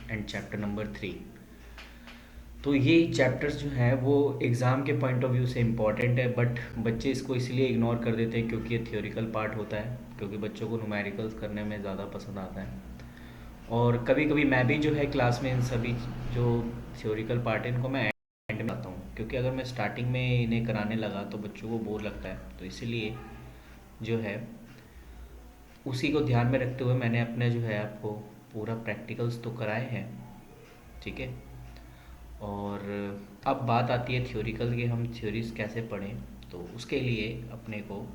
And chapter number 3। तो ये chapters जो हैं वो एग्ज़ाम के पॉइंट ऑफ व्यू से इम्पॉर्टेंट है, बट बच्चे इसको इसलिए इग्नोर कर देते हैं क्योंकि ये थियोरिकल पार्ट होता है, क्योंकि बच्चों को न्यूमेरिकल्स करने में ज़्यादा पसंद आता है। और कभी कभी मैं भी जो है क्लास में इन सभी जो थ्योरिकल पार्ट है इनको मैं एंड में आता हूँ, क्योंकि अगर मैं स्टार्टिंग में इन्हें कराने लगा तो बच्चों को बोर लगता है। तो इसीलिए जो है उसी को ध्यान में रखते हुए मैंने अपने जो है आपको पूरा प्रैक्टिकल्स तो कराए हैं, ठीक है। और अब बात आती है थ्योरिकल की, हम थ्योरीज कैसे पढ़ें। तो उसके लिए अपने को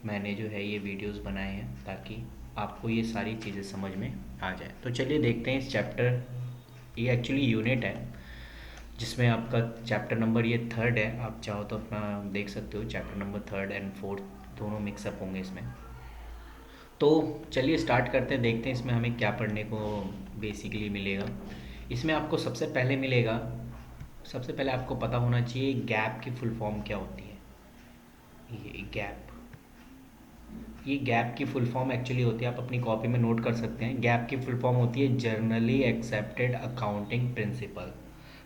मैंने जो है ये वीडियोस बनाए हैं ताकि आपको ये सारी चीज़ें समझ में आ जाए। तो चलिए देखते हैं इस चैप्टर, ये एक्चुअली यूनिट है जिसमें आपका चैप्टर नंबर ये थर्ड है। आप चाहो तो अपना देख सकते हो, chapter number third and fourth दोनों मिक्सअप होंगे इसमें। तो चलिए स्टार्ट करते हैं, देखते हैं इसमें हमें क्या पढ़ने को बेसिकली मिलेगा। इसमें आपको सबसे पहले मिलेगा, सबसे पहले आपको पता होना चाहिए गैप की फुल फॉर्म क्या होती है। ये गैप, ये गैप की फुल फॉर्म एक्चुअली होती है, आप अपनी कॉपी में नोट कर सकते हैं। गैप की फुल फॉर्म होती है जर्नली एक्सेप्टेड अकाउंटिंग प्रिंसिपल।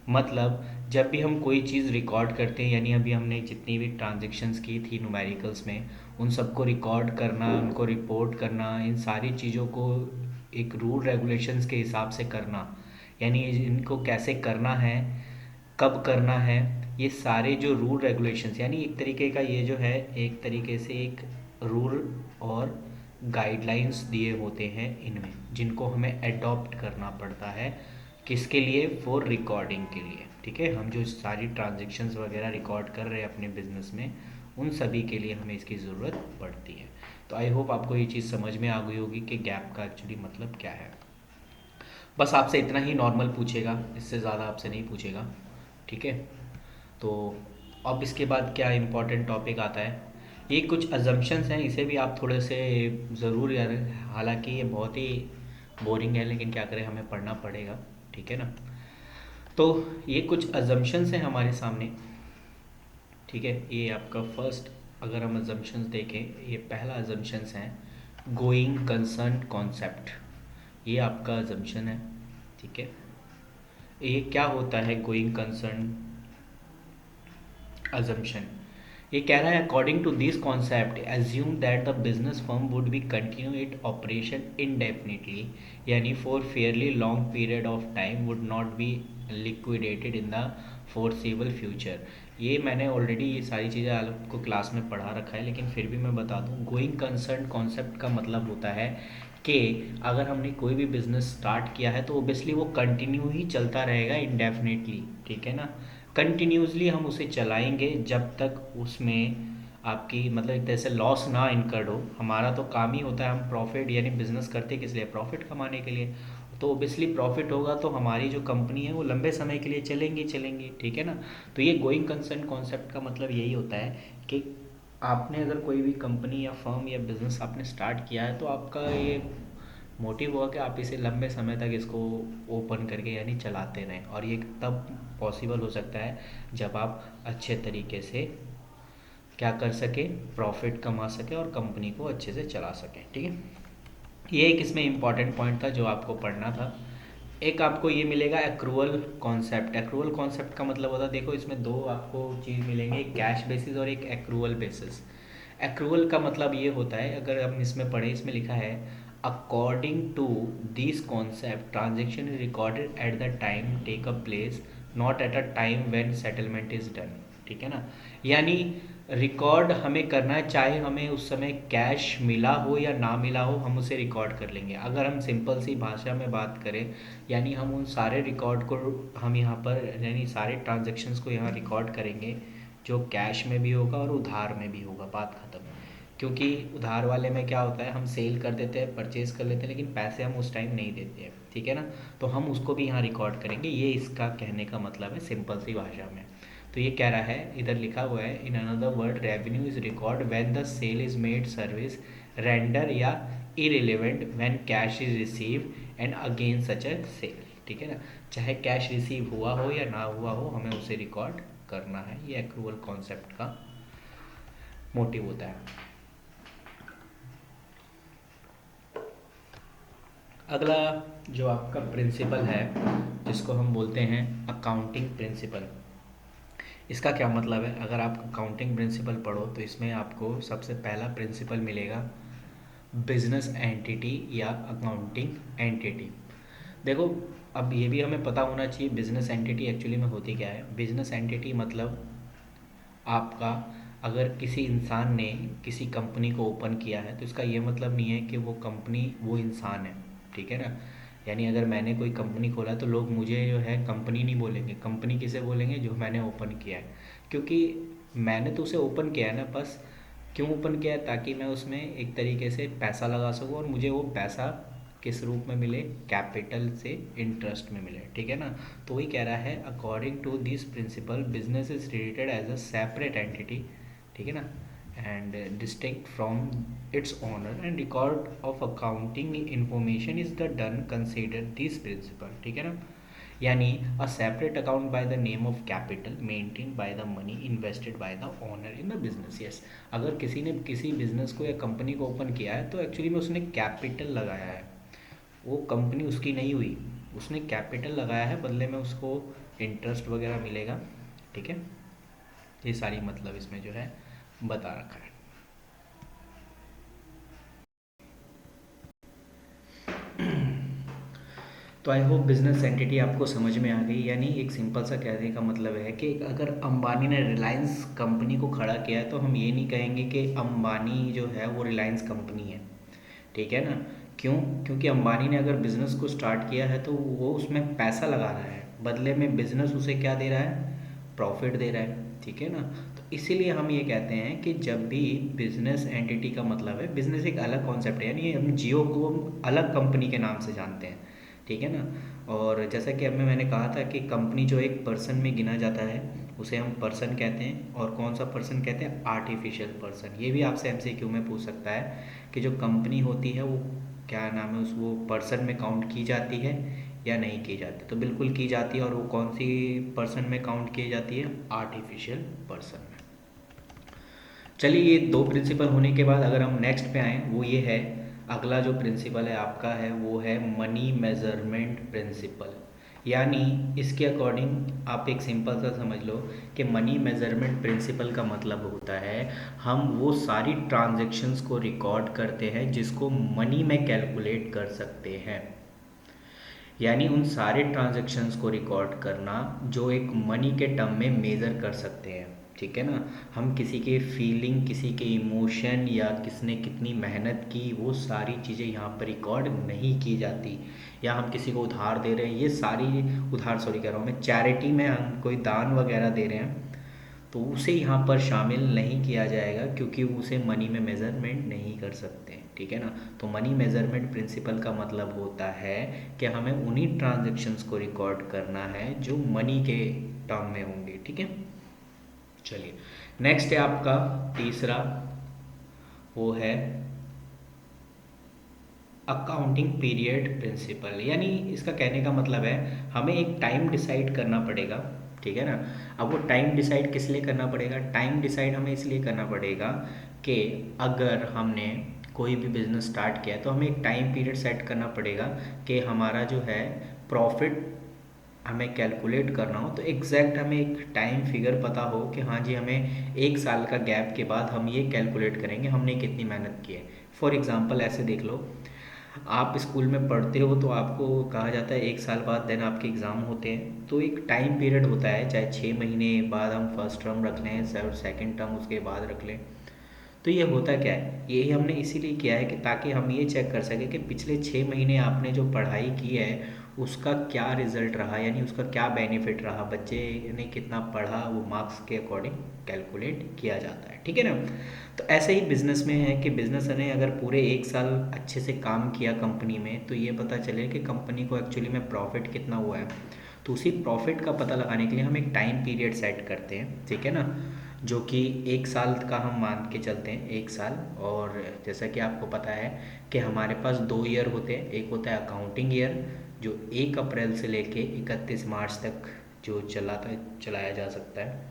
मतलब जब भी हम कोई चीज़ रिकॉर्ड करते हैं, यानी अभी हमने जितनी भी ट्रांजेक्शन्स की थी न्यूमेरिकल्स में, उन सबको रिकॉर्ड करना, उनको रिपोर्ट करना, इन सारी चीज़ों को एक रूल रेगुलेशंस के हिसाब से करना, यानी इनको कैसे करना है, कब करना है, ये सारे जो रूल रेगुलेशंस, यानी एक तरीके का ये जो है एक तरीके से एक रूल और गाइडलाइंस दिए होते हैं इनमें, जिनको हमें अडॉप्ट करना पड़ता है। किसके लिए? फॉर रिकॉर्डिंग के लिए, ठीक है। हम जो सारी ट्रांजेक्शन्स वगैरह रिकॉर्ड कर रहे हैं अपने बिजनेस में, उन सभी के लिए हमें इसकी ज़रूरत पड़ती है। तो आई होप आपको ये चीज़ समझ में आ गई होगी कि गैप का एक्चुअली मतलब क्या है। बस आपसे इतना ही नॉर्मल पूछेगा, इससे ज़्यादा आपसे नहीं पूछेगा, ठीक है। तो अब इसके बाद क्या इम्पोर्टेंट टॉपिक आता है, ये कुछ अजम्पशंस हैं, इसे भी आप थोड़े से ज़रूर यार, हालांकि ये बहुत ही बोरिंग है लेकिन क्या करें, हमें पढ़ना पड़ेगा, ठीक है ना। तो ये कुछ अजम्पशंस हैं हमारे सामने, ठीक है। ये आपका फर्स्ट, अगर हम अजम्पशंस देखें, ये पहला अजम्पशंस है गोइंग कंसर्न कॉन्सेप्ट। ये आपका अजम्पशन है, ठीक है। ये क्या होता है गोइंग कंसर्न assumption? ये कह रहा है according to this concept assume that the business firm would be continue it operation indefinitely, यानी for fairly long period of time, would not be liquidated in the foreseeable future. ये मैंने already ये सारी चीज़ें आपको क्लास में पढ़ा रखा है, लेकिन फिर भी मैं बता दूँ, गोइंग कंसर्न कॉन्सेप्ट का मतलब होता है कि अगर हमने कोई भी बिज़नेस स्टार्ट किया है तो ओबियसली वो कंटिन्यू ही चलता रहेगा इनडेफिनेटली, ठीक है ना। कंटिन्यूसली हम उसे चलाएंगे जब तक उसमें आपकी मतलब एक तरह से लॉस ना इनकर्ड हो। हमारा तो काम ही होता है, हम प्रॉफिट, यानी बिजनेस करते किस लिए? प्रॉफिट कमाने के लिए। तो ओबियसली प्रॉफिट होगा तो हमारी जो कंपनी है वो लंबे समय के लिए चलेंगी चलेंगी, ठीक है ना। तो ये गोइंग कंसर्न कॉन्सेप्ट का मतलब यही होता है कि आपने अगर कोई भी कंपनी या फर्म या बिजनेस आपने स्टार्ट किया है तो आपका ये मोटिव हुआ कि आप इसे लंबे समय तक इसको ओपन करके यानी चलाते रहें, और ये तब पॉसिबल हो सकता है जब आप अच्छे तरीके से क्या कर सके, प्रॉफिट कमा सके और कंपनी को अच्छे से चला सकें, ठीक है। ये एक इसमें इम्पॉर्टेंट पॉइंट था जो आपको पढ़ना था। एक आपको ये मिलेगा एक्रूअल कॉन्सेप्ट। एक्रूअल कॉन्सेप्ट का मतलब होता है, देखो इसमें दो आपको चीज़ मिलेंगे, एक कैश बेसिस और एक एक्रूअल बेसिस। एक्रूअल का मतलब ये होता है, अगर हम इसमें पढ़े, इसमें लिखा है according to this concept transaction is recorded at the time take a place, not at a time when settlement is done, ठीक है ना। यानी रिकॉर्ड हमें करना है, चाहे हमें उस समय कैश मिला हो या ना मिला हो, हम उसे रिकॉर्ड कर लेंगे। अगर हम सिंपल सी भाषा में बात करें, यानी हम उन सारे रिकॉर्ड को, हम यहाँ पर यानी सारे ट्रांजेक्शन्स को यहाँ रिकॉर्ड करेंगे, जो कैश में भी होगा और उधार में भी होगा, बात ख़त्म। क्योंकि उधार वाले में क्या होता है, हम सेल कर देते हैं, परचेज कर लेते हैं, लेकिन पैसे हम उस टाइम नहीं देते हैं, ठीक है ना। तो हम उसको भी यहाँ रिकॉर्ड करेंगे, ये इसका कहने का मतलब है सिंपल सी भाषा में। तो ये कह रहा है, इधर लिखा हुआ है, in another word revenue is record when the sale is made service render या irrelevant when cash is receive and again such a sale, ठीक है ना। चाहे कैश रिसीव हुआ हो या ना हुआ हो, हमें उसे रिकॉर्ड करना है। ये एक्रूअल कॉन्सेप्ट का मोटिव होता है। अगला जो आपका प्रिंसिपल है जिसको हम बोलते हैं अकाउंटिंग प्रिंसिपल, इसका क्या मतलब है? अगर आप अकाउंटिंग प्रिंसिपल पढ़ो तो इसमें आपको सबसे पहला प्रिंसिपल मिलेगा बिजनेस एंटिटी या अकाउंटिंग एंटिटी। देखो, अब ये भी हमें पता होना चाहिए बिजनेस एंटिटी एक्चुअली में होती क्या है। बिजनेस एंटिटी मतलब आपका, अगर किसी इंसान ने किसी कंपनी को ओपन किया है तो इसका ये मतलब नहीं है कि वो कंपनी वो इंसान है, ठीक है ना। यानी अगर मैंने कोई कंपनी खोला तो लोग मुझे जो है कंपनी नहीं बोलेंगे, कंपनी किसे बोलेंगे? जो मैंने ओपन किया है, क्योंकि मैंने तो उसे ओपन किया है ना। बस क्यों ओपन किया है? ताकि मैं उसमें एक तरीके से पैसा लगा सकूँ और मुझे वो पैसा किस रूप में मिले? कैपिटल से इंटरेस्ट में मिले, ठीक है ना। तो वही कह रहा है according to this principle business is treated as a separate entity, ठीक है ना, and distinct from its owner and record of accounting information is the done consider this principle, ठीक है ना। यानी a separate account by the name of capital maintain by the money invested by the owner in the business. Yes, अगर किसी ने किसी business को या कंपनी को ओपन किया है तो एक्चुअली में उसने कैपिटल लगाया है, वो कंपनी उसकी नहीं हुई, उसने कैपिटल लगाया है, बदले में उसको इंटरेस्ट वगैरह मिलेगा, ठीक है। ये सारी मतलब इसमें जो है बता रखा है। तो आई होप बिजनेस एंटिटी आपको समझ में आ गई। यानी एक सिंपल सा कहने का मतलब है कि अगर अंबानी ने रिलायंस कंपनी को खड़ा किया है तो हम ये नहीं कहेंगे कि अंबानी जो है वो रिलायंस कंपनी है, ठीक है ना। क्यों? क्योंकि अंबानी ने अगर बिज़नेस को स्टार्ट किया है तो वो उसमें पैसा लगा रहा है, बदले में बिज़नेस उसे क्या दे रहा है? प्रॉफिट दे रहा है, ठीक है ना। तो इसीलिए हम ये कहते हैं कि जब भी बिजनेस एंटिटी का मतलब है, बिजनेस एक अलग कॉन्सेप्ट है, यानी हम जियो को हम अलग कंपनी के नाम से जानते हैं, ठीक है ना। और जैसा कि अब मैंने कहा था कि कंपनी जो एक पर्सन में गिना जाता है उसे हम पर्सन कहते हैं, और कौन सा पर्सन कहते हैं? Artificial person. ये भी आपसे एमसीक्यू में पूछ सकता है कि जो कंपनी होती है वो क्या नाम है, उस वो पर्सन में काउंट की जाती है या नहीं की जाती? तो बिल्कुल की जाती है, और वो कौन सी पर्सन में काउंट की जाती है? आर्टिफिशियल पर्सन में। चलिए, ये दो प्रिंसिपल होने के बाद अगर हम नेक्स्ट पे आएँ, वो ये है, अगला जो प्रिंसिपल है आपका है वो है मनी मेजरमेंट प्रिंसिपल। यानी इसके अकॉर्डिंग आप एक सिंपल सा समझ लो कि मनी मेजरमेंट प्रिंसिपल का मतलब होता है हम वो सारी ट्रांजैक्शंस को रिकॉर्ड करते हैं जिसको मनी में कैलकुलेट कर सकते हैं। यानी उन सारे ट्रांजैक्शंस को रिकॉर्ड करना जो एक मनी के टर्म में मेज़र कर सकते हैं, ठीक है ना। हम किसी के फीलिंग, किसी के इमोशन या किसने कितनी मेहनत की, वो सारी चीज़ें यहाँ पर रिकॉर्ड नहीं की जाती। या हम किसी को उधार दे रहे हैं, ये सारी उधार, सॉरी कह रहा हूँ मैं, चैरिटी में हम कोई दान वगैरह दे रहे हैं तो उसे यहाँ पर शामिल नहीं किया जाएगा, क्योंकि उसे मनी में मेज़रमेंट नहीं कर सकते, ठीक है ना। तो मनी मेज़रमेंट प्रिंसिपल का मतलब होता है कि हमें उन्हीं ट्रांजैक्शंस को रिकॉर्ड करना है जो मनी के टर्म में होंगे, ठीक है। चलिए, नेक्स्ट है आपका तीसरा, वो है अकाउंटिंग पीरियड प्रिंसिपल। यानी इसका कहने का मतलब है हमें एक टाइम डिसाइड करना पड़ेगा, ठीक है ना। अब वो टाइम डिसाइड किस लिए करना पड़ेगा? टाइम डिसाइड हमें इसलिए करना पड़ेगा कि अगर हमने कोई भी बिजनेस स्टार्ट किया है तो हमें एक टाइम पीरियड सेट करना पड़ेगा कि हमारा जो है प्रॉफिट हमें कैलकुलेट करना हो, तो एग्जैक्ट हमें एक टाइम फिगर पता हो कि हाँ जी, हमें एक साल का गैप के बाद हम ये कैलकुलेट करेंगे हमने कितनी मेहनत की है। फॉर एग्ज़ाम्पल ऐसे देख लो, आप स्कूल में पढ़ते हो तो आपको कहा जाता है एक साल बाद देन आपके एग्ज़ाम होते हैं, तो एक टाइम पीरियड होता है, चाहे 6 महीने बाद हम फर्स्ट टर्म रख लें, सेकंड टर्म उसके बाद रख लें। तो ये होता क्या है? यही हमने इसीलिए किया है कि ताकि हम ये चेक कर सकें कि पिछले 6 महीने आपने जो पढ़ाई की है उसका क्या रिजल्ट रहा, यानी उसका क्या बेनिफिट रहा, बच्चे ने कितना पढ़ा, वो मार्क्स के अकॉर्डिंग कैलकुलेट किया जाता है, ठीक है ना। तो ऐसे ही बिजनेस में है कि बिजनेस ने अगर पूरे एक साल अच्छे से काम किया कंपनी में तो ये पता चले कि कंपनी को एक्चुअली में प्रॉफिट कितना हुआ है। तो उसी प्रॉफिट का पता लगाने के लिए हम एक टाइम पीरियड सेट करते हैं, ठीक है ना, जो कि एक साल का हम मान के चलते हैं, एक साल। और जैसा कि आपको पता है कि हमारे पास 2 ईयर होते हैं, एक होता है अकाउंटिंग ईयर जो 1 अप्रैल से लेके 31 मार्च तक जो चलाया जा सकता है,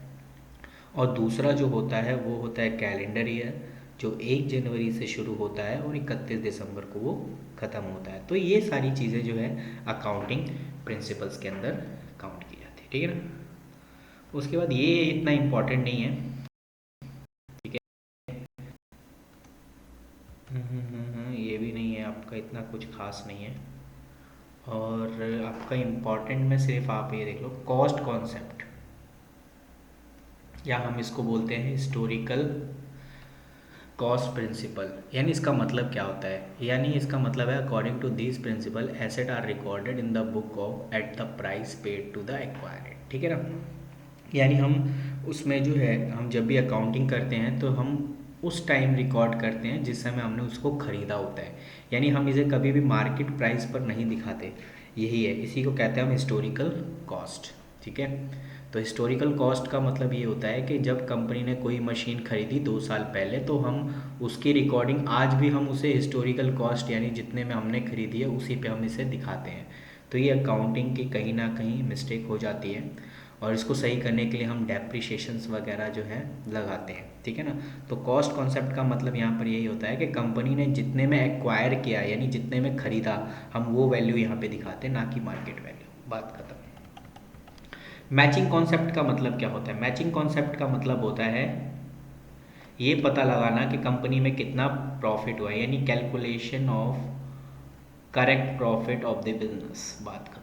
और दूसरा जो होता है वो होता है कैलेंडर ईयर जो 1 जनवरी से शुरू होता है और 31 दिसंबर को वो ख़त्म होता है। तो ये सारी चीज़ें जो है अकाउंटिंग प्रिंसिपल्स के अंदर काउंट की जाती है, ठीक है ना। उसके बाद ये इतना इम्पॉर्टेंट नहीं है, ठीक है। ये भी नहीं है आपका, इतना कुछ खास नहीं है। और आपका इम्पॉर्टेंट में सिर्फ आप ये देख लो, कॉस्ट कॉन्सेप्ट, या हम इसको बोलते हैं हिस्टोरिकल कॉस्ट प्रिंसिपल। यानी इसका मतलब क्या होता है, यानी इसका मतलब है according to this principle asset are recorded in the book of at the price paid to the acquired, ठीक है ना। यानी हम उसमें जो है, हम जब भी अकाउंटिंग करते हैं तो हम उस टाइम रिकॉर्ड करते हैं जिस समय हमने उसको ख़रीदा होता है। यानी हम इसे कभी भी मार्केट प्राइस पर नहीं दिखाते, यही है, इसी को कहते हैं हम हिस्टोरिकल कॉस्ट, ठीक है। तो हिस्टोरिकल कॉस्ट का मतलब ये होता है कि जब कंपनी ने कोई मशीन खरीदी 2 साल पहले, तो हम उसकी रिकॉर्डिंग आज भी हम उसे हिस्टोरिकल कॉस्ट यानी जितने में हमने खरीदी है उसी पे हम इसे दिखाते हैं। तो ये अकाउंटिंग की कहीं ना कहीं मिस्टेक हो जाती है, और इसको सही करने के लिए हम डेप्रिसिएशंस वगैरह जो है लगाते हैं, ठीक है ना। तो कॉस्ट कॉन्सेप्ट का मतलब यहाँ पर यही होता है कि कंपनी ने जितने में एक्वायर किया यानी जितने में ख़रीदा, हम वो वैल्यू यहाँ पे दिखाते हैं, ना कि मार्केट वैल्यू। बात खत्म। मैचिंग कॉन्सेप्ट का मतलब क्या होता है? मैचिंग कॉन्सेप्ट का मतलब होता है ये पता लगाना कि कंपनी में कितना प्रॉफिट हुआ है, यानी calculation of correct profit of the business. बात खत्म।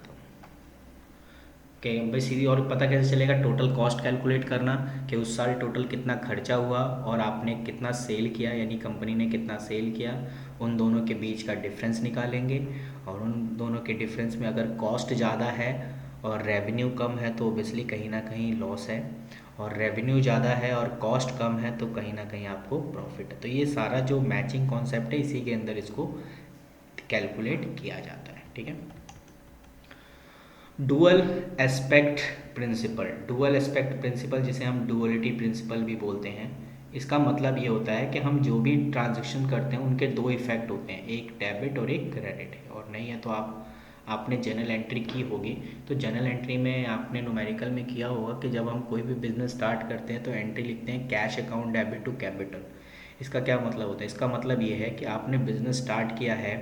कि भाई सीधी, और पता कैसे चलेगा? टोटल कॉस्ट कैलकुलेट करना कि उस साल टोटल कितना खर्चा हुआ और आपने कितना सेल किया, यानी कंपनी ने कितना सेल किया, उन दोनों के बीच का डिफरेंस निकालेंगे। और उन दोनों के डिफरेंस में अगर कॉस्ट ज़्यादा है और रेवेन्यू कम है तो ओबियसली कहीं ना कहीं लॉस है, और रेवेन्यू ज़्यादा है और कॉस्ट कम है तो कहीं ना कहीं आपको प्रॉफिट है। तो ये सारा जो मैचिंग कॉन्सेप्ट है, इसी के अंदर इसको कैलकुलेट किया जाता है, ठीक है। Dual aspect principle, dual aspect principle जिसे हम डुअलिटी प्रिंसिपल भी बोलते हैं, इसका मतलब ये होता है कि हम जो भी ट्रांजैक्शन करते हैं उनके 2 इफेक्ट होते हैं, एक डेबिट और एक क्रेडिट है। और नहीं है तो आपने जर्नल एंट्री की होगी, तो जर्नल एंट्री में आपने न्यूमेरिकल में किया होगा कि जब हम कोई भी बिजनेस स्टार्ट करते हैं तो एंट्री लिखते हैं cash account debit to capital. इसका क्या मतलब होता है? इसका मतलब ये है कि आपने बिजनेस स्टार्ट किया है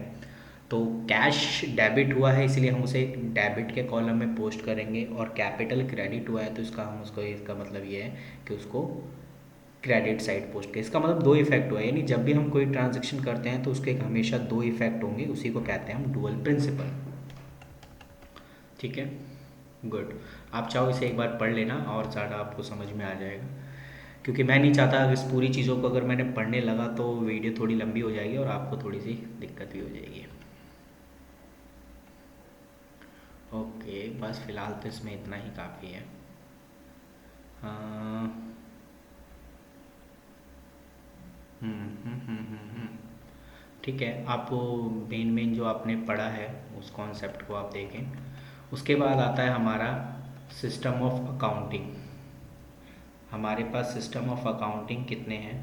तो कैश डेबिट हुआ है, इसलिए हम उसे डेबिट के कॉलम में पोस्ट करेंगे, और कैपिटल क्रेडिट हुआ है तो इसका मतलब ये है कि उसको क्रेडिट साइड पोस्ट करें। इसका मतलब 2 इफेक्ट हुआ है, यानी जब भी हम कोई ट्रांजेक्शन करते हैं तो उसके हमेशा 2 इफेक्ट होंगे, उसी को कहते हैं हम डुअल प्रिंसिपल, ठीक है। गुड। आप चाहो इसे एक बार पढ़ लेना और ज़्यादा आपको समझ में आ जाएगा, क्योंकि मैं नहीं चाहता इस पूरी चीज़ों को अगर मैंने पढ़ने लगा तो वीडियो थोड़ी लंबी हो जाएगी और आपको थोड़ी सी दिक्कत भी हो जाएगी। ओके, बस फ़िलहाल तो इसमें इतना ही काफ़ी है। हाँ। ठीक है, आप वो मेन मेन जो आपने पढ़ा है उस कॉन्सेप्ट को आप देखें। उसके बाद आता है हमारा सिस्टम ऑफ अकाउंटिंग। हमारे पास सिस्टम ऑफ अकाउंटिंग कितने हैं?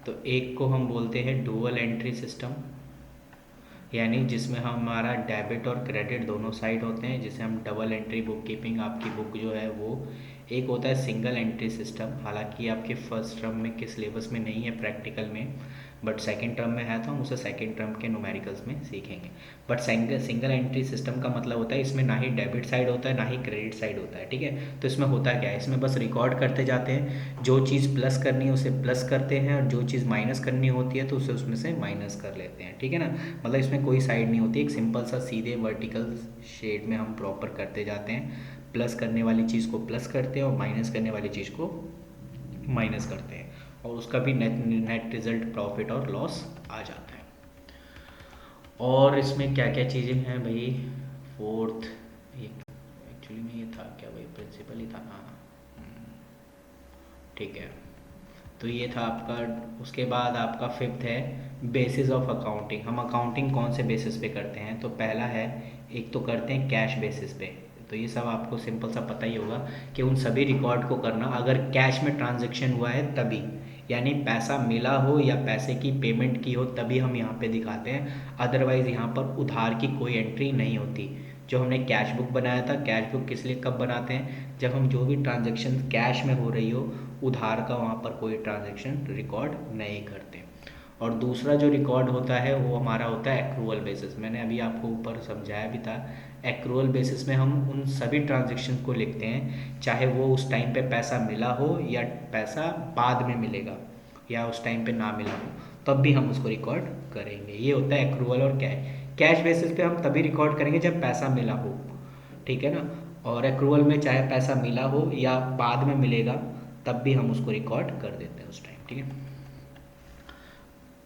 तो एक को हम बोलते हैं डुअल एंट्री सिस्टम, यानी जिसमें हमारा डेबिट और क्रेडिट दोनों साइड होते हैं, जिसे हम डबल एंट्री बुक कीपिंग, आपकी बुक जो है वो। एक होता है सिंगल एंट्री सिस्टम, हालांकि आपके फर्स्ट टर्म में के सिलेबस में नहीं है प्रैक्टिकल में, बट सेकंड टर्म में है तो हम उसे सेकंड टर्म के न्यूमेरिकल्स में सीखेंगे। बट सिंगल एंट्री सिस्टम का मतलब होता है इसमें ना ही डेबिट साइड होता है ना ही क्रेडिट साइड होता है, ठीक है। तो इसमें होता क्या है? इसमें बस रिकॉर्ड करते जाते हैं, जो चीज़ प्लस करनी है उसे प्लस करते हैं और जो चीज़ माइनस करनी होती है तो उसे उसमें से माइनस कर लेते हैं, ठीक है ना। मतलब इसमें कोई साइड नहीं होती, एक सिंपल सा सीधे वर्टिकल शेड में हम प्रॉपर करते जाते हैं, प्लस करने वाली चीज़ को प्लस करते हैं और माइनस करने वाली चीज़ को माइनस करते हैं, और उसका भी नेट रिजल्ट प्रॉफिट और लॉस आ जाता है। और इसमें क्या क्या चीज़ें हैं भाई? फोर्थ, एक्चुअली में ये था क्या भाई? प्रिंसिपल ही था, हाँ। ठीक है, तो ये था आपका। उसके बाद आपका फिफ्थ है बेसिस ऑफ अकाउंटिंग। हम अकाउंटिंग कौन से बेसिस पे करते हैं? तो पहला है, एक तो करते हैं कैश बेसिस पे। तो ये सब आपको सिंपल सा पता ही होगा कि उन सभी रिकॉर्ड को करना अगर कैश में ट्रांजैक्शन हुआ है तभी, यानी पैसा मिला हो या पैसे की पेमेंट की हो तभी हम यहाँ पे दिखाते हैं, अदरवाइज़ यहाँ पर उधार की कोई एंट्री नहीं होती। जो हमने कैश बुक बनाया था, कैश बुक किस लिए कब बनाते हैं? जब हम जो भी ट्रांजैक्शन कैश में हो रही हो, उधार का वहाँ पर कोई ट्रांजैक्शन रिकॉर्ड नहीं करते। और दूसरा जो रिकॉर्ड होता है वो हमारा होता है एक्रूअल बेसिस। मैंने अभी आपको ऊपर समझाया भी था, एक्रूअल बेसिस में हम उन सभी ट्रांजेक्शन को लिखते हैं, चाहे वो उस टाइम पे पैसा मिला हो या पैसा बाद में मिलेगा या उस टाइम पे ना मिला हो, तब भी हम उसको रिकॉर्ड करेंगे। ये होता है एक्रूअल और कैश। कैश बेसिस पे हम तभी रिकॉर्ड करेंगे जब पैसा मिला हो, ठीक है ना। और एक्रूअल में चाहे पैसा मिला हो या बाद में मिलेगा, तब भी हम उसको रिकॉर्ड कर देते हैं उस टाइम, ठीक है।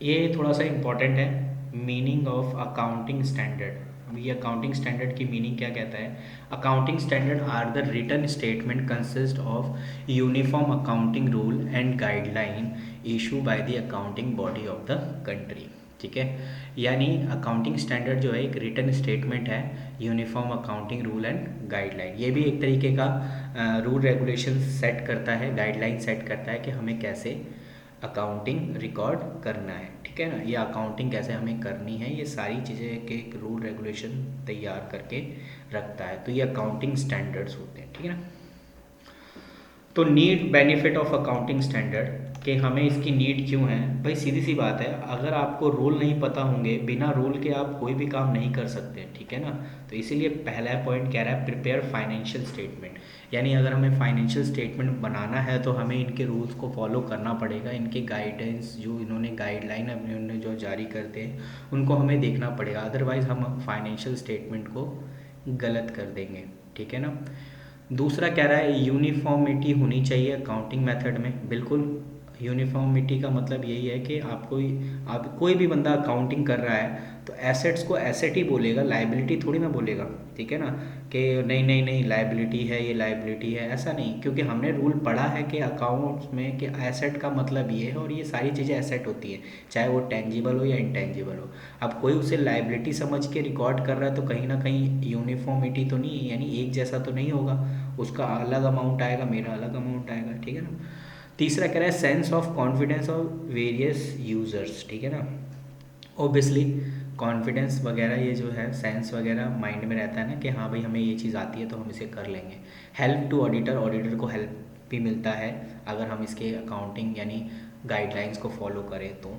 ये थोड़ा सा इम्पॉर्टेंट है, मीनिंग ऑफ अकाउंटिंग स्टैंडर्ड। ये अकाउंटिंग स्टैंडर्ड की मीनिंग क्या कहता है? Accounting standard are the written statement consist of uniform accounting rule and guideline issue by the accounting body of the country, ठीक है। यानी अकाउंटिंग स्टैंडर्ड जो है एक रिटन स्टेटमेंट है, uniform accounting rule and guideline. ये भी एक तरीके का रूल रेगुलेशन सेट करता है, गाइडलाइन सेट करता है कि हमें कैसे अकाउंटिंग रिकॉर्ड करना है, ठीक है ना। ये अकाउंटिंग कैसे हमें करनी है, ये सारी चीज़ें के एक रूल रेगुलेशन तैयार करके रखता है। तो ये अकाउंटिंग स्टैंडर्ड्स होते हैं, ठीक है ना। तो need benefit of accounting standard, कि हमें इसकी नीड क्यों है? भाई सीधी सी बात है, अगर आपको रूल नहीं पता होंगे, बिना रूल के आप कोई भी काम नहीं कर सकते, ठीक है ना। तो इसीलिए पहला पॉइंट कह रहा है प्रिपेयर फाइनेंशियल स्टेटमेंट। यानी अगर हमें फाइनेंशियल स्टेटमेंट बनाना है तो हमें इनके रूल्स को फॉलो करना पड़ेगा, इनके गाइडेंस जो इन्होंने गाइडलाइन अपने जो जारी करते हैं उनको हमें देखना पड़ेगा, अदरवाइज़ हम फाइनेंशियल स्टेटमेंट को गलत कर देंगे, ठीक है ना। दूसरा कह रहा है यूनिफॉर्मिटी होनी चाहिए अकाउंटिंग मेथड में। बिल्कुल, यूनिफॉर्मिटी का मतलब यही है कि आप कोई भी बंदा अकाउंटिंग कर रहा है तो एसेट्स को एसेट ही बोलेगा, लाइबिलिटी थोड़ी ना बोलेगा, ठीक है ना। कि नहीं नहीं नहीं लाइबिलिटी है, ये लाइबिलिटी है, ऐसा नहीं, क्योंकि हमने रूल पढ़ा है कि अकाउंट्स में कि एसेट का मतलब ये है और ये सारी चीज़ें एसेट होती हैं, चाहे वो टेंजिबल हो या इंटेंजिबल हो। अब कोई उसे लाइबिलिटी समझ के रिकॉर्ड कर रहा है तो कहीं ना कहीं यूनिफॉर्मिटी तो नहीं है, यानी एक जैसा तो नहीं होगा, उसका अलग अमाउंट आएगा, मेरा अलग अमाउंट आएगा, ठीक है ना। तीसरा कह रहा है sense of confidence of various users, ठीक है ना। ओबियसली कॉन्फिडेंस वगैरह ये जो है सेंस वगैरह माइंड में रहता है ना कि हाँ भाई हमें ये चीज़ आती है तो हम इसे कर लेंगे। हेल्प टू ऑडिटर, ऑडिटर को हेल्प भी मिलता है अगर हम इसके अकाउंटिंग यानी गाइडलाइंस को फॉलो करें तो।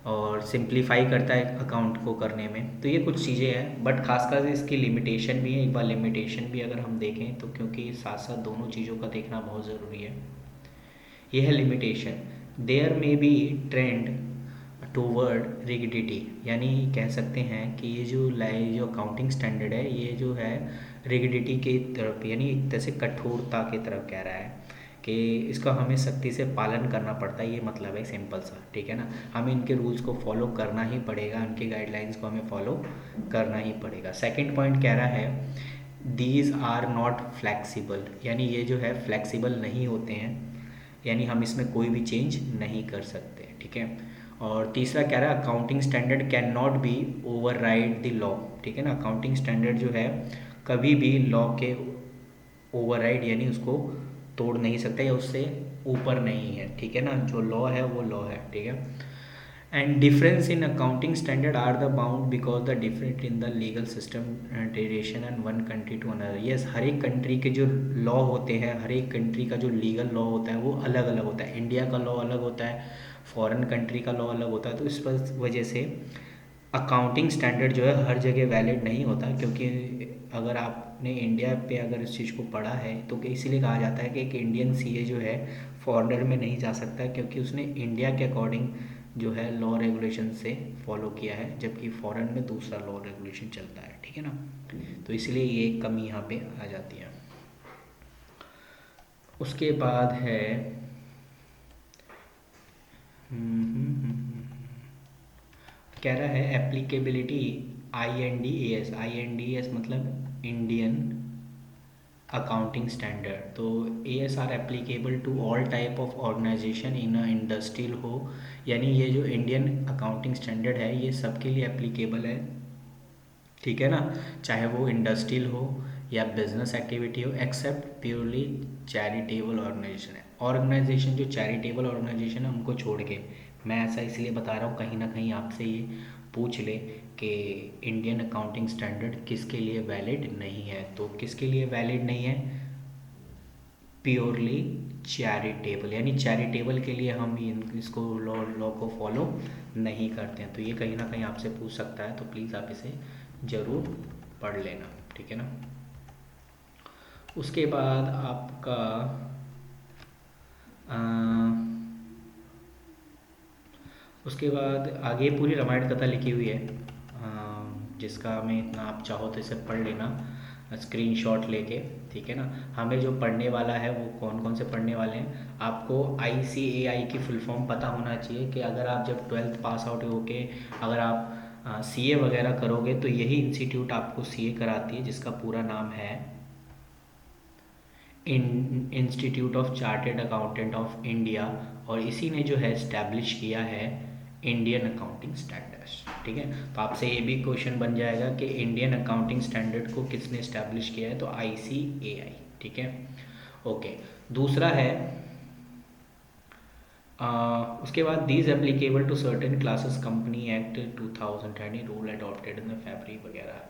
और सिंप्लीफाई करता है अकाउंट को करने में। तो ये कुछ चीज़ें हैं, बट खासकर इसकी लिमिटेशन भी है। एक बार लिमिटेशन भी अगर हम देखें तो, क्योंकि साथ साथ दोनों चीज़ों का देखना बहुत ज़रूरी है। ये है लिमिटेशन, देयर में बी ट्रेंड टूवर्ड रिगिडिटी, यानी कह सकते हैं कि ये जो अकाउंटिंग स्टैंडर्ड है ये जो है रिगिडिटी की तरफ, यानी एक तरह से कठोरता की तरफ कह रहा है कि इसका हमें सख्ती से पालन करना पड़ता है। ये मतलब है सिंपल सा, ठीक है ना। हमें इनके रूल्स को फॉलो करना ही पड़ेगा, इनके गाइडलाइंस को हमें फॉलो करना ही पड़ेगा। सेकंड पॉइंट कह रहा है दीज आर नॉट फ्लैक्सीबल, यानी ये जो है फ्लैक्सीबल नहीं होते हैं, यानी हम इसमें कोई भी चेंज नहीं कर सकते, ठीक है। और तीसरा कह रहा है accounting standard can not be over ride the law, ठीक है ना। अकाउंटिंग स्टैंडर्ड जो है कभी भी लॉ के ओवर राइड यानी उसको तोड़ नहीं सकता या उससे ऊपर नहीं है, ठीक है ना। जो लॉ है वो लॉ है, ठीक है। And difference in accounting standard are the bound because the different in the legal system tradition and one country to another. Yes, हर एक कंट्री के जो लॉ होते हैं, हर एक कंट्री का जो लीगल लॉ होता है वो अलग अलग होता है। इंडिया का लॉ अलग होता है, फॉरेन कंट्री का लॉ अलग होता है। तो इस वजह से अकाउंटिंग स्टैंडर्ड जो है हर जगह वैलिड नहीं होता, क्योंकि अगर आपने इंडिया पे अगर इस चीज़ को पढ़ा है तो इसीलिए कहा जाता है कि एक इंडियन सीए जो है फॉरेनर में नहीं जा सकता, क्योंकि उसने इंडिया के अकॉर्डिंग जो है लॉ रेगुलेशन से फॉलो किया है, जबकि फॉरेन में दूसरा लॉ रेगुलेशन चलता है, ठीक है ना। तो इसलिए ये कमी यहाँ पे आ जाती है। उसके बाद है कह रहा है एप्लीकेबिलिटी INDAS। INDAS मतलब इंडियन अकाउंटिंग स्टैंडर्ड। तो AS are applicable to all type of organisation in a industrial हो, यानी ये जो इंडियन अकाउंटिंग स्टैंडर्ड है ये सबके लिए एप्लीकेबल है, ठीक है ना। चाहे वो इंडस्ट्रियल हो या बिजनेस एक्टिविटी हो, एक्सेप्ट प्योरली चैरिटेबल ऑर्गेनाइजेशन है। ऑर्गेनाइजेशन जो चैरिटेबल ऑर्गेनाइजेशन है उनको छोड़ के, मैं ऐसा इसलिए बता रहा हूँ कहीं ना कहीं आपसे ये पूछ ले कि इंडियन अकाउंटिंग स्टैंडर्ड किसके लिए वैलिड नहीं है। तो किसके लिए वैलिड नहीं है? प्योरली चैरिटेबल, यानी चैरिटेबल के लिए हम इसको लॉ को फॉलो नहीं करते हैं। तो ये कहीं ना कहीं आपसे पूछ सकता है, तो प्लीज़ आप इसे ज़रूर पढ़ लेना, ठीक है ना। उसके बाद आपका उसके बाद आगे पूरी रामायण कथा लिखी हुई है, जिसका मैं इतना आप चाहो तो इसे पढ़ लेना स्क्रीनशॉट लेके, ठीक है ना। हमें जो पढ़ने वाला है वो कौन कौन से पढ़ने वाले हैं, आपको ICAI की फुल फॉर्म पता होना चाहिए कि अगर आप जब 12th पास आउट होके अगर आप CA वगैरह करोगे तो यही इंस्टीट्यूट आपको CA कराती है, जिसका पूरा नाम है institute of chartered accountant of India, और इसी ने जो है इस्टेब्लिश किया है इंडियन अकाउंटिंग स्टैंडर्ड्स, ठीक है। तो आपसे ये भी क्वेश्चन बन जाएगा कि इंडियन अकाउंटिंग स्टैंडर्ड को किसने इस्टेब्लिश किया है, तो ICAI, ठीक है। ओके, दूसरा है उसके बाद these applicable to certain classes company act 2010 rule adopted in February वगैरह।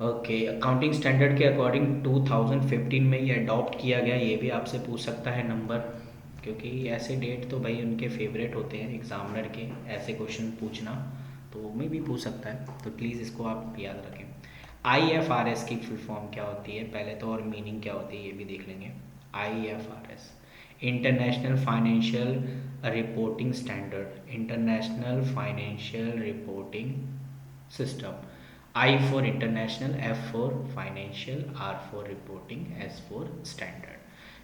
ओके, अकाउंटिंग स्टैंडर्ड के अकॉर्डिंग 2015 में ये अडॉप्ट किया गया, ये भी आपसे पूछ सकता है नंबर, क्योंकि ऐसे डेट तो भाई उनके फेवरेट होते हैं एग्जामिनर के, ऐसे क्वेश्चन पूछना तो मैं भी पूछ सकता है, तो प्लीज़ इसको आप याद रखें। IFRS की फुल फॉर्म क्या होती है पहले तो, और मीनिंग क्या होती है ये भी देख लेंगे। IFRS international financial reporting standard, international financial reporting system. I for international, F for financial, R for reporting, S for standard,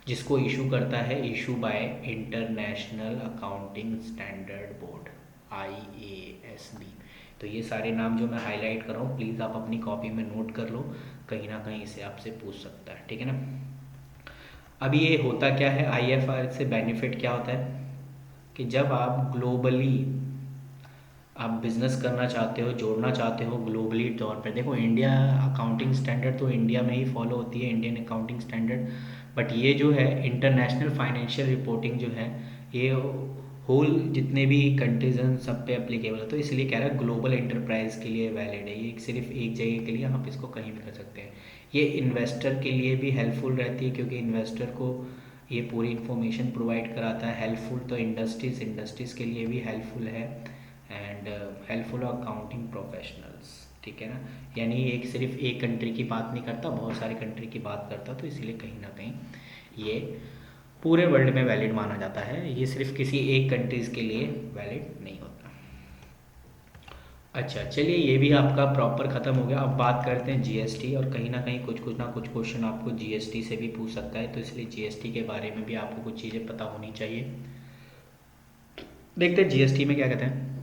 जिसको इशू करता है issue bye international accounting standard board IASB। तो ये सारे नाम जो मैं हाईलाइट कर रहा हूँ प्लीज़ आप अपनी कॉपी में नोट कर लो, कहीं ना कहीं इसे आपसे पूछ सकता है, ठीक है ना। अभी ये होता क्या है, IFRS से बेनिफिट क्या होता है कि जब आप ग्लोबली आप बिज़नेस करना चाहते हो, जोड़ना चाहते हो ग्लोबली तौर पर, देखो इंडिया अकाउंटिंग स्टैंडर्ड तो इंडिया में ही फॉलो होती है, इंडियन अकाउंटिंग स्टैंडर्ड, बट ये जो है इंटरनेशनल फाइनेंशियल रिपोर्टिंग जो है ये होल जितने भी कंट्रीज हैं सब पे एप्लीकेबल है, तो इसलिए कह रहा है ग्लोबल एंटरप्राइज के लिए वैलिड है, ये सिर्फ एक जगह के लिए आप इसको कहीं भी कर सकते हैं। ये इन्वेस्टर के लिए भी हेल्पफुल रहती है, क्योंकि इन्वेस्टर को ये पूरी इन्फॉर्मेशन प्रोवाइड कराता है। हेल्पफुल तो इंडस्ट्रीज़ के लिए भी हेल्पफुल है, एंड हेल्पफुल अकाउंटिंग प्रोफेशनल्स, ठीक है ना। यानी एक सिर्फ एक कंट्री की बात नहीं करता, बहुत सारे कंट्री की बात करता, तो इसलिए कहीं ना कहीं ये पूरे वर्ल्ड में वैलिड माना जाता है, ये सिर्फ किसी एक कंट्रीज़ के लिए वैलिड नहीं होता। अच्छा चलिए, ये भी आपका प्रॉपर ख़त्म हो गया। अब बात करते हैं GST, और कहीं ना कहीं कुछ ना कुछ क्वेश्चन आपको GST से भी पूछ सकता है, तो इसलिए GST के बारे में भी आपको कुछ चीज़ें पता होनी चाहिए। देखते हैं GST में क्या कहते हैं।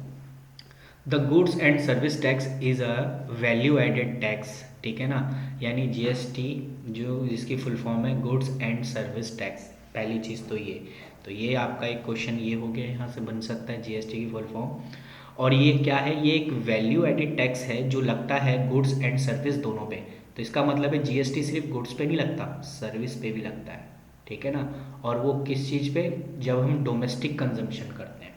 The goods and service tax is a value added tax, ठीक है ना। यानी GST जो इसकी फुल फॉर्म है गुड्स एंड सर्विस टैक्स, पहली चीज़ तो ये आपका एक क्वेश्चन ये हो गया, यहाँ से बन सकता है GST की फुल फॉर्म। और ये क्या है, ये एक वैल्यू एडेड टैक्स है जो लगता है गुड्स एंड सर्विस दोनों पे। तो इसका मतलब है GST सिर्फ गुड्स पे नहीं लगता, सर्विस पे भी लगता है, ठीक है ना। और वो किस चीज़ पे, जब हम डोमेस्टिक कंजम्पशन करते हैं,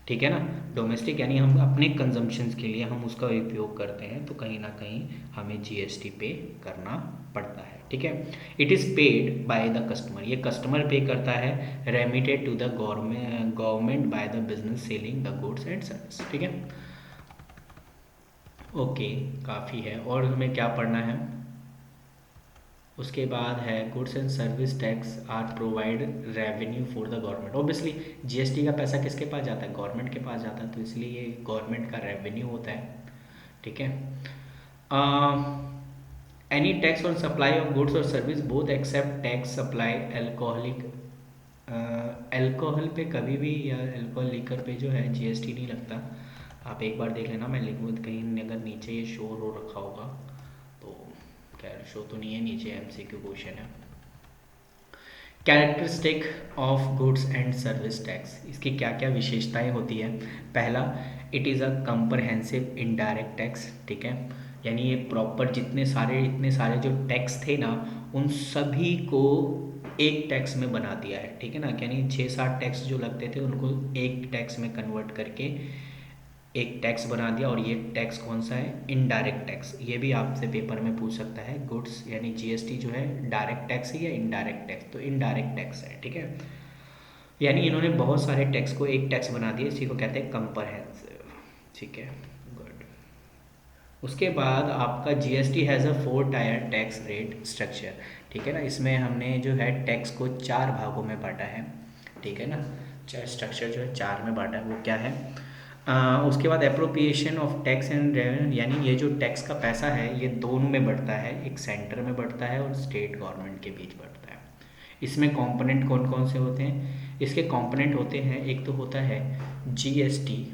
ठीक है ना। डोमेस्टिक यानी हम अपने कंजम्पशंस के लिए हम उसका उपयोग करते हैं, तो कहीं ना कहीं हमें GST पे करना पड़ता है, ठीक है। It is paid by the customer, ये कस्टमर पे करता है, remitted to the government by the business selling the goods and service, ठीक है। ओके, काफ़ी है, और हमें क्या पढ़ना है। उसके बाद है goods and service tax are provide revenue for the government. Obviously GST का पैसा किसके पास जाता है, गवर्नमेंट के पास जाता है, तो इसलिए ये गवर्नमेंट का रेवेन्यू होता है, ठीक है। Any tax on supply of goods और service both except tax supply alcoholic, alcohol पे कभी भी या एल्कोहल लीकर पे जो है GST नहीं लगता। आप एक बार देख लेना, मैं लिखूँ कहीं अगर नीचे ये शो हो रखा होगा तो, खैर शो तो नहीं है, नीचे MCQ क्वेश्चन है। Characteristic of goods and service tax, इसकी क्या क्या विशेषताएं होती है। पहला, it is a comprehensive indirect tax, ठीक है। यानी ये प्रॉपर इतने सारे जो टैक्स थे ना उन सभी को एक टैक्स में बना दिया है, ठीक है ना। यानी 6-7 टैक्स जो लगते थे उनको एक टैक्स में कन्वर्ट करके एक टैक्स बना दिया, और ये टैक्स कौन सा है? Indirect tax. ये भी आपसे पेपर में पूछ सकता है। गुड्स यानी जीएसटी जो है डायरेक्ट टैक्स है या इनडायरेक्ट टैक्स? तो इनडायरेक्ट टैक्स है, ठीक है। यानी इन्होंने बहुत सारे टैक्स को एक टैक्स बना दिया, इसी को कहते हैं कंप्रहेंसिव, ठीक है। गुड। उसके बाद आपका GST has a 4 tyre tax rate structure, ठीक है ना। इसमें हमने जो है टैक्स को 4 भागों में बांटा है, ठीक है ना। स्ट्रक्चर जो है 4 में बांटा है, वो क्या है? उसके बाद appropriation of tax and revenue, यानी ये जो टैक्स का पैसा है ये दोनों में बढ़ता है, एक सेंटर में बढ़ता है और स्टेट गवर्नमेंट के बीच बढ़ता है। इसमें कंपोनेंट कौन कौन से होते हैं? इसके कंपोनेंट होते हैं, एक तो होता है जीएसटी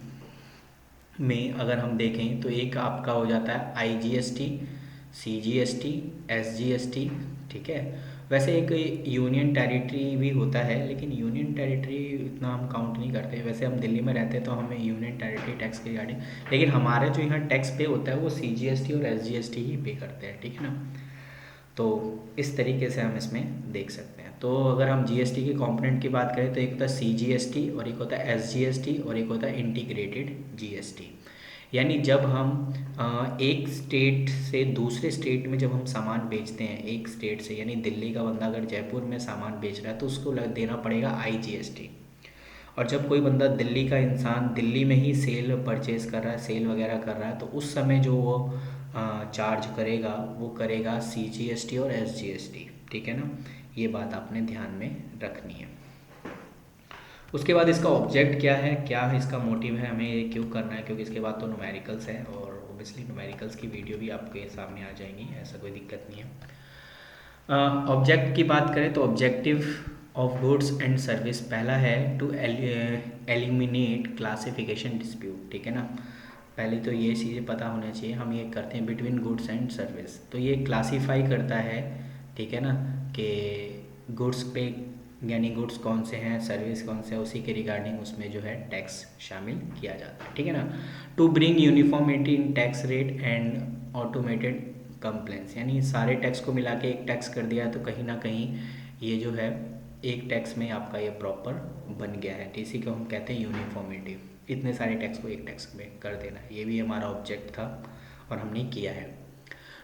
में अगर हम देखें तो एक आपका हो जाता है आईजीएसटी, सीजीएसटी, एसजीएसटी, ठीक है। वैसे एक यूनियन टेरिटरी भी होता है, लेकिन यूनियन टेरिटरी इतना हम काउंट नहीं करते। वैसे हम दिल्ली में रहते हैं तो हमें यूनियन टेरिटरी टैक्स की रिगार्डिंग, लेकिन हमारे जो यहाँ टैक्स पे होता है वो सीजीएसटी और एसजीएसटी ही पे करते हैं, ठीक है ना। तो इस तरीके से हम इसमें देख सकते हैं। तो अगर हम जीएसटी के कंपोनेंट की बात करें तो एक होता है सीजीएसटी और एक होता है एसजीएसटी और एक होता है इंटीग्रेटेड जीएसटी। यानी जब हम एक स्टेट से दूसरे स्टेट में जब हम सामान बेचते हैं, एक स्टेट से यानी दिल्ली का बंदा अगर जयपुर में सामान बेच रहा है तो उसको देना पड़ेगा आईजीएसटी। और जब कोई बंदा दिल्ली का इंसान दिल्ली में ही सेल परचेज कर रहा है, सेल वगैरह कर रहा है, तो उस समय जो वो चार्ज करेगा वो करेगा सीजीएसटी और एसजीएसटी, ठीक है ना। ये बात आपने ध्यान में रखनी है। उसके बाद इसका ऑब्जेक्ट क्या है, क्या है इसका मोटिव है, हमें ये क्यों करना है, क्योंकि इसके बाद तो न्यूमेरिकल्स है और ओबियसली न्यूमेरिकल्स की वीडियो भी आपके सामने आ जाएंगी, ऐसा कोई दिक्कत नहीं है। ऑब्जेक्ट की बात करें तो objective of goods and service पहला है टू एलिमिनेट क्लासिफिकेशन डिस्प्यूट, ठीक है ना। पहले तो ये चीज़ें पता होना चाहिए, हम ये करते हैं बिटवीन गुड्स एंड सर्विस, तो ये क्लासीफाई करता है, ठीक है ना, कि गुड्स पे यानी गुड्स कौन से हैं, सर्विस कौन से है, उसी के रिगार्डिंग उसमें जो है टैक्स शामिल किया जाता है, ठीक है ना। To bring uniformity in tax rate and automated complaints, यानी सारे टैक्स को मिला के एक टैक्स कर दिया है तो कहीं ना कहीं ये जो है एक टैक्स में आपका ये प्रॉपर बन गया है, तो इसी को हम कहते हैं यूनिफॉर्मिटी। इतने सारे टैक्स को एक टैक्स में कर देना, ये भी हमारा ऑब्जेक्ट था और हमने किया है।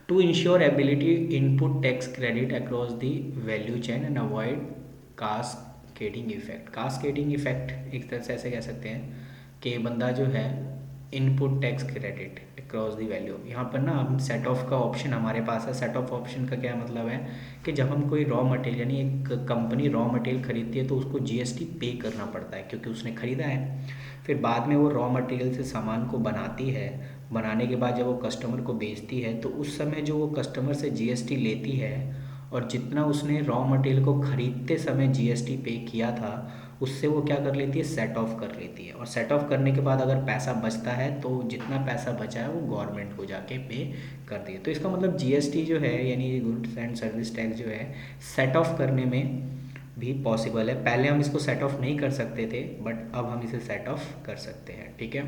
To ensure ability input tax credit across the value chain and avoid cascading effect. Cascading effect एक तरह से ऐसे कह सकते हैं कि बंदा जो है input tax credit across the value, यहाँ पर ना हम सेट ऑफ का ऑप्शन हमारे पास है। सेट ऑफ ऑप्शन का क्या मतलब है कि जब हम कोई रॉ मटेरियल यानी एक कंपनी रॉ मटेरियल खरीदती है तो उसको जीएसटी पे करना पड़ता है क्योंकि उसने ख़रीदा है। फिर बाद में वो रॉ मटेरियल से सामान को बनाती है, बनाने के बाद जब वो कस्टमर को बेचती है तो उस समय जो वो कस्टमर से जीएसटी लेती है और जितना उसने रॉ मटेरियल को ख़रीदते समय जीएसटी पे किया था उससे वो क्या कर लेती है, सेट ऑफ कर लेती है। और सेट ऑफ करने के बाद अगर पैसा बचता है तो जितना पैसा बचा है वो गवर्नमेंट को जाके पे कर दिए। तो इसका मतलब जीएसटी जो है यानी गुड्स एंड सर्विस टैक्स जो है सेट ऑफ करने में भी पॉसिबल है। पहले हम इसको सेट ऑफ नहीं कर सकते थे बट अब हम इसे सेट ऑफ कर सकते हैं, ठीक है।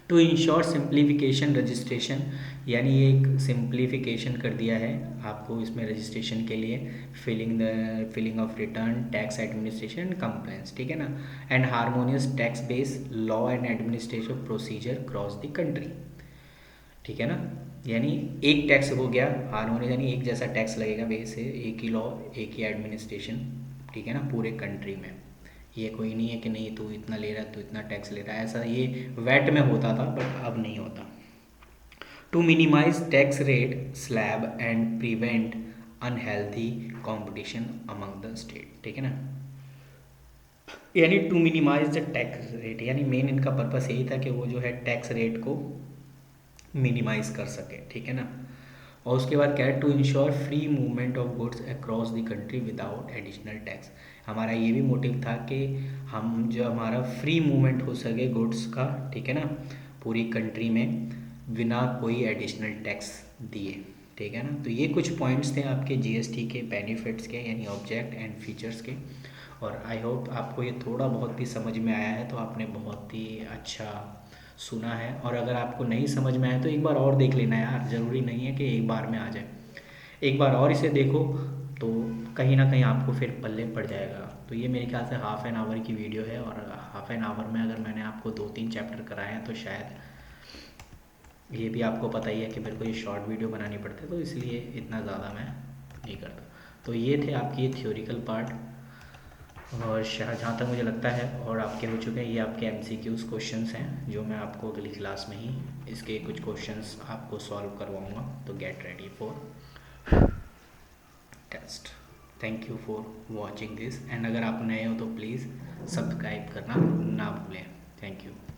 टू इंश्योर सिंप्लीफिकेशन रजिस्ट्रेशन, यानी ये एक सिंप्लीफिकेशन कर दिया है आपको इसमें रजिस्ट्रेशन के लिए, filing of return, tax administration and complaints, ठीक है ना। And harmonious tax base law and administrative procedure cross the country, ठीक है ना। यानी एक टैक्स हो गया हारमोनियस, यानी एक जैसा टैक्स लगेगा बेस है, एक ही लॉ एक ही एडमिनिस्ट्रेशन, ठीक है ना, पूरे कंट्री में। ये कोई नहीं है कि नहीं तू इतना ले रहा है, तू इतना टैक्स ले रहा है, ऐसा ये वैट में होता था बट अब नहीं होता। To minimise tax rate slab and prevent unhealthy competition among the state, ठीक है ना। यानी to minimise the tax rate, यानी मेन इनका पर्पस यही था कि वो जो है टैक्स रेट को मिनिमाइज कर सके, ठीक है ना। और उसके बाद क्या है, to ensure free movement of goods across the country without additional tax. हमारा ये भी मोटिव था कि हम जो हमारा फ्री मूवमेंट हो सके गुड्स का, ठीक है ना, पूरी कंट्री में बिना कोई एडिशनल टैक्स दिए, ठीक है ना। तो ये कुछ पॉइंट्स थे आपके जीएसटी के बेनिफिट्स के यानी ऑब्जेक्ट एंड फीचर्स के, और आई होप आपको ये थोड़ा बहुत भी समझ में आया है तो आपने बहुत ही अच्छा सुना है। और अगर आपको नहीं समझ में आया तो एक बार और देख लेना यार, ज़रूरी नहीं है कि एक बार में आ जाए, एक बार और इसे देखो तो कहीं ना कहीं आपको फिर पल्ले पड़ जाएगा। तो ये मेरे ख्याल से हाफ़ एन आवर की वीडियो है, और हाफ़ एन आवर में अगर मैंने आपको 2-3 चैप्टर कराए हैं तो शायद, ये भी आपको पता ही है कि मेरे को ये शॉर्ट वीडियो बनानी पड़ती है, तो इसलिए इतना ज़्यादा मैं नहीं करता। तो ये थे आपकी ये थ्योरिकल पार्ट, और जहाँ तक मुझे लगता है और आपके हो चुके हैं, ये आपके MCQs क्वेश्चंस हैं जो मैं आपको अगली क्लास में ही इसके कुछ क्वेश्चंस आपको सॉल्व करवाऊँगा। तो get ready for test. Thank you for watching this, and अगर आप नए हो तो प्लीज़ सब्सक्राइब करना ना भूलें। Thank you.